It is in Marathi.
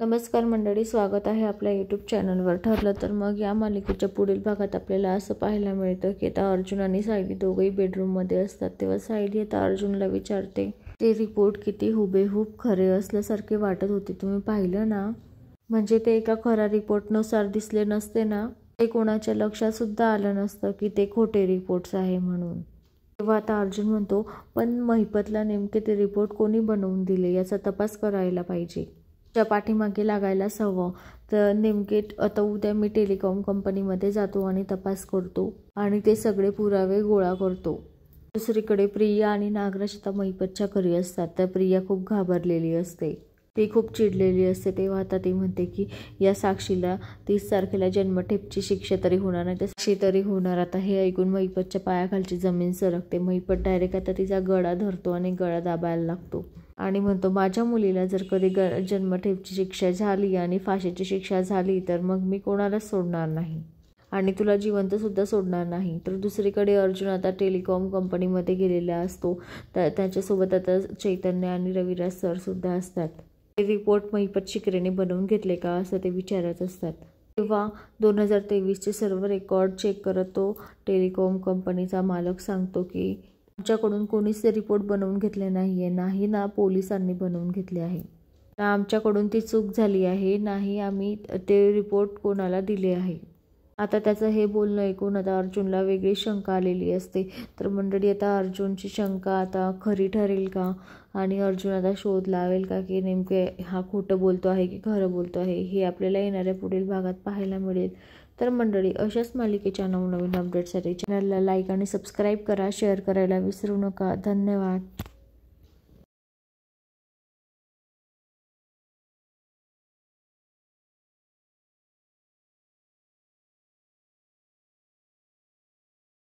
नमस्कार मंडळी, स्वागत आहे आपल्या यूट्यूब चॅनलवर. ठरलं तर मग या मालिकेच्या पुढील भागात आपल्याला असं पाहायला मिळतं की आता अर्जुन आणि सायली दोघेही बेडरूममध्ये असतात. तेव्हा सायली आता अर्जुनला विचारते, ते रिपोर्ट किती हुबेहूब खरे असल्यासारखे वाटत होते, तुम्ही पाहिलं ना? म्हणजे ते एका खऱ्या रिपोर्टनुसार दिसले नसते ना? ते कोणाच्या लक्षात सुद्धा आलं नसतं की ते खोटे रिपोर्ट्स आहे म्हणून. तेव्हा आता अर्जुन म्हणतो, पण महिपतला नेमके ते रिपोर्ट कोणी बनवून दिले याचा तपास करायला पाहिजे. च्या पाठीमागे लागायलाच हवं. तर नेमके आता उद्या मी टेलिकॉम कंपनीमध्ये जातो आणि तपास करतो आणि ते सगळे पुरावे गोळा करतो. दुसरीकडे प्रिया आणि नागराज आता महिपतच्या घरी असतात. तर प्रिया खूप घाबरलेली असते, ती खूप चिडलेली असते. तेव्हा आता ती म्हणते की या साक्षीला 30 तारखेला जन्मठेपची शिक्षा तरी होणार नाही, तर साक्षी तरी होणार. आता हे ऐकून महिपतच्या पायाखालची जमीन सरकते. महिपत डायरेक्ट आता तिचा गळा धरतो आणि गळा दाबायला लागतो आणि म्हणतो, माझ्या मुलीला जर कधी जन्मठेपची शिक्षा झाली आणि फाशीची शिक्षा झाली तर मग मी कोणालाच सोडणार नाही आणि तुला जिवंत सुद्धा सोडणार नाही. तर दुसरीकडे अर्जुन आता टेलिकॉम कंपनीमध्ये गेलेला असतो. त्याच्यासोबत आता चैतन्य आणि रविराज सर सुद्धा असतात. ते रिपोर्ट महिपत शिकरेने बनवून घेतले का असं ते विचारत असतात. तेव्हा 2023चे सर्व रेकॉर्ड चेक करत तो टेलिकॉम कंपनीचा मालक सांगतो की आमच्याकडून कोणीच ते रिपोर्ट बनवून घेतले नाही आहे, नाही ना पोलिसांनी बनवून घेतले आहे, ना आमच्याकडून ती चूक झाली आहे, नाही आम्ही ते रिपोर्ट कोणाला दिले आहे. आता त्याचं हे बोलणं ऐकून आता अर्जुनला वेगळी शंका आलेली असते. तर मंडळी, आता अर्जुनची शंका आता खरी ठरेल का आणि अर्जुन आता शोध लावेल का की नेमके हा खोटं बोलतो आहे की खरं बोलतो आहे, हे आपल्याला येणाऱ्या पुढील भागात पाहायला मिळेल. तर मंडळी, अशाच मालिकेच्या नवनवीन अपडेटसाठी चॅनलला लाईक आणि सबस्क्राईब करा, शेअर करायला विसरू नका. धन्यवाद.